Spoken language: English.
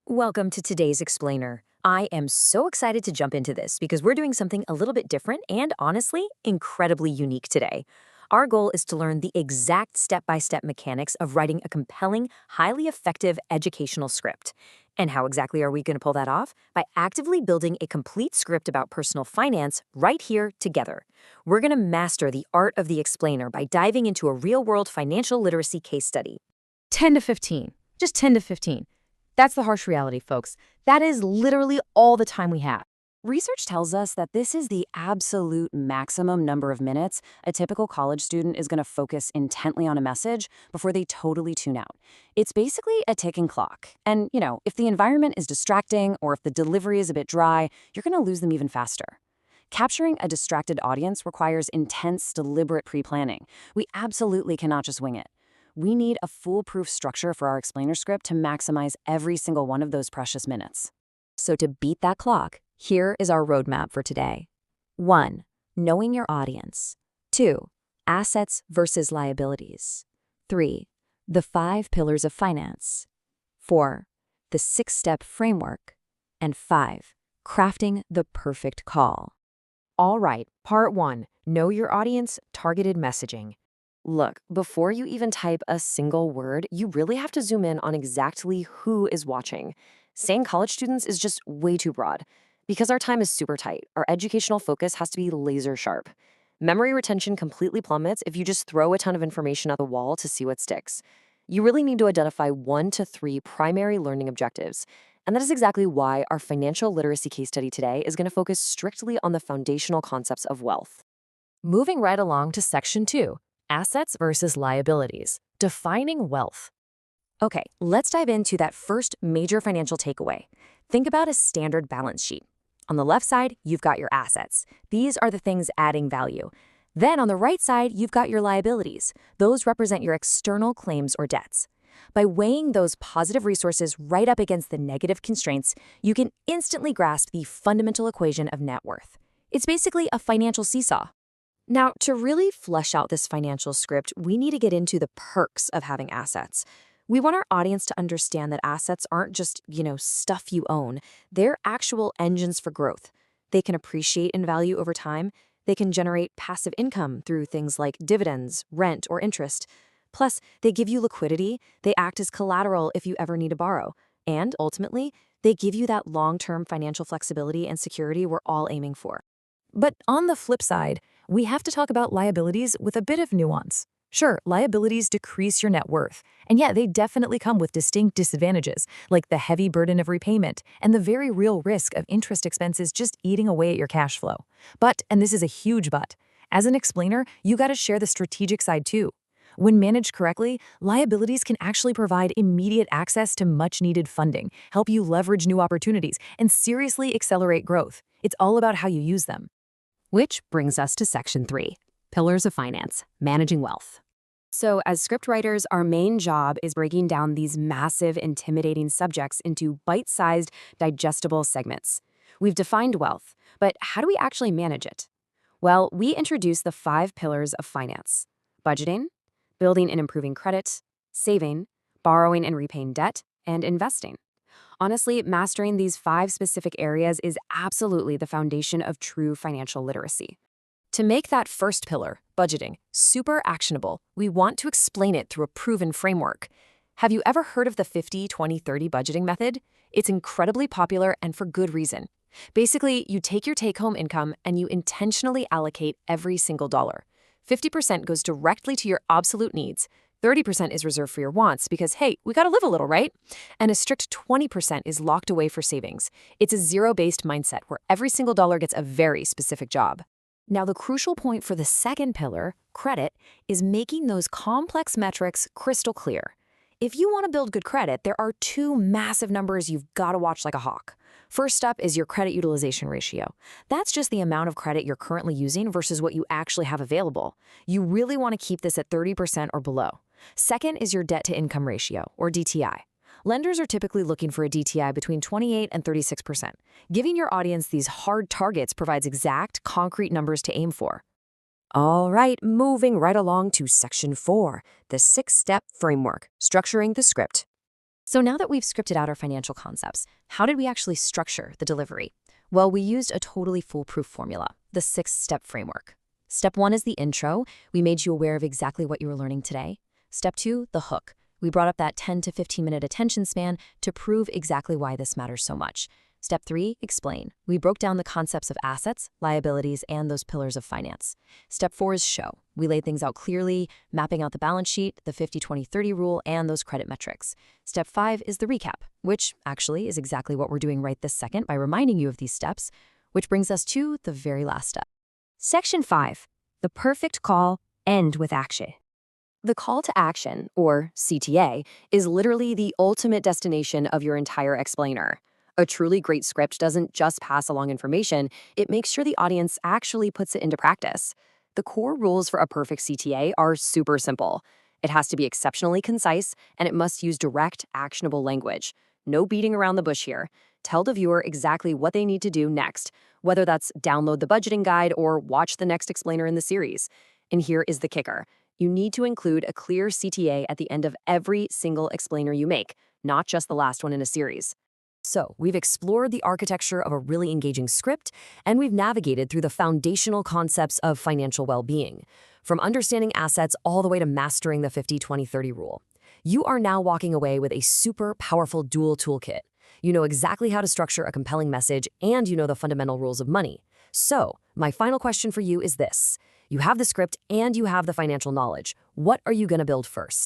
Welcome to today's Explainer. I am so excited to jump into this because we're doing something a little bit different and honestly, incredibly unique today. Our goal is to learn the exact step-by-step mechanics of writing a compelling, highly effective educational script. And how exactly are we going to pull that off? By actively building a complete script about personal finance right here together. We're going to master the art of the explainer by diving into a real-world financial literacy case study. 10 to 15. Just 10 to 15. That's the harsh reality, folks. That is literally all the time we have. Research tells us that this is the absolute maximum number of minutes a typical college student is going to focus intently on a message before they totally tune out. It's basically a ticking clock. And, if the environment is distracting or if the delivery is a bit dry, you're going to lose them even faster. Capturing a distracted audience requires intense, deliberate pre-planning. We absolutely cannot just wing it. We need a foolproof structure for our explainer script to maximize every single one of those precious minutes. So to beat that clock, here is our roadmap for today. 1. Knowing your audience. 2. Assets versus liabilities. 3. The 5 pillars of finance. 4. The 6-step framework. And 5. Crafting the perfect call. All right, part 1. Know your audience, targeted messaging. Look, before you even type a single word, you really have to zoom in on exactly who is watching. Saying college students is just way too broad. Because our time is super tight, our educational focus has to be laser sharp. Memory retention completely plummets if you just throw a ton of information at the wall to see what sticks. You really need to identify 1 to 3 primary learning objectives. And that is exactly why our financial literacy case study today is going to focus strictly on the foundational concepts of wealth. Moving right along to section 2. Assets versus liabilities. Defining wealth. Okay, let's dive into that first major financial takeaway. Think about a standard balance sheet. On the left side, you've got your assets. These are the things adding value. Then on the right side, you've got your liabilities. Those represent your external claims or debts. By weighing those positive resources right up against the negative constraints, you can instantly grasp the fundamental equation of net worth. It's basically a financial seesaw. Now, to really flesh out this financial script, we need to get into the perks of having assets. We want our audience to understand that assets aren't just, stuff you own. They're actual engines for growth. They can appreciate in value over time. They can generate passive income through things like dividends, rent, or interest. Plus, they give you liquidity. They act as collateral if you ever need to borrow. And ultimately, they give you that long-term financial flexibility and security we're all aiming for. But on the flip side, we have to talk about liabilities with a bit of nuance. Sure, liabilities decrease your net worth, and yet they definitely come with distinct disadvantages, like the heavy burden of repayment and the very real risk of interest expenses just eating away at your cash flow. But, and this is a huge but, as an explainer, you gotta share the strategic side too. When managed correctly, liabilities can actually provide immediate access to much-needed funding, help you leverage new opportunities, and seriously accelerate growth. It's all about how you use them. Which brings us to section 3. Pillars of finance, managing wealth. So as scriptwriters, our main job is breaking down these massive, intimidating subjects into bite-sized, digestible segments. We've defined wealth, but how do we actually manage it? Well, we introduce the 5 pillars of finance: budgeting, building and improving credit, saving, borrowing and repaying debt, and investing. Honestly, mastering these 5 specific areas is absolutely the foundation of true financial literacy. To make that first pillar, budgeting, super actionable, we want to explain it through a proven framework. Have you ever heard of the 50-20-30 budgeting method? It's incredibly popular and for good reason. Basically, you take your take-home income and you intentionally allocate every single dollar. 50% goes directly to your absolute needs. 30% is reserved for your wants because, hey, we gotta live a little, right? And a strict 20% is locked away for savings. It's a zero-based mindset where every single dollar gets a very specific job. Now, the crucial point for the second pillar, credit, is making those complex metrics crystal clear. If you want to build good credit, there are 2 massive numbers you've got to watch like a hawk. First up is your credit utilization ratio. That's just the amount of credit you're currently using versus what you actually have available. You really want to keep this at 30% or below. Second is your debt-to-income ratio, or DTI. Lenders are typically looking for a DTI between 28 and 36%. Giving your audience these hard targets provides exact, concrete numbers to aim for. All right, moving right along to section 4, the 6-step framework, structuring the script. So now that we've scripted out our financial concepts, how did we actually structure the delivery? Well, we used a totally foolproof formula, the 6-step framework. Step 1 is the intro. We made you aware of exactly what you were learning today. Step 2, the hook. We brought up that 10 to 15-minute attention span to prove exactly why this matters so much. Step 3, explain. We broke down the concepts of assets, liabilities, and those pillars of finance. Step 4 is show. We laid things out clearly, mapping out the balance sheet, the 50-20-30 rule, and those credit metrics. Step 5 is the recap, which actually is exactly what we're doing right this second by reminding you of these steps, which brings us to the very last step. Section 5. The perfect call, end with action. The call to action, or CTA, is literally the ultimate destination of your entire explainer. A truly great script doesn't just pass along information, it makes sure the audience actually puts it into practice. The core rules for a perfect CTA are super simple. It has to be exceptionally concise, and it must use direct, actionable language. No beating around the bush here. Tell the viewer exactly what they need to do next, whether that's download the budgeting guide or watch the next explainer in the series. And here is the kicker. You need to include a clear CTA at the end of every single explainer you make, not just the last one in a series. So, we've explored the architecture of a really engaging script, and we've navigated through the foundational concepts of financial well-being, from understanding assets all the way to mastering the 50-20-30 rule. You are now walking away with a super powerful dual toolkit. You know exactly how to structure a compelling message, and you know the fundamental rules of money. So, my final question for you is this. You have the script and you have the financial knowledge. What are you going to build first?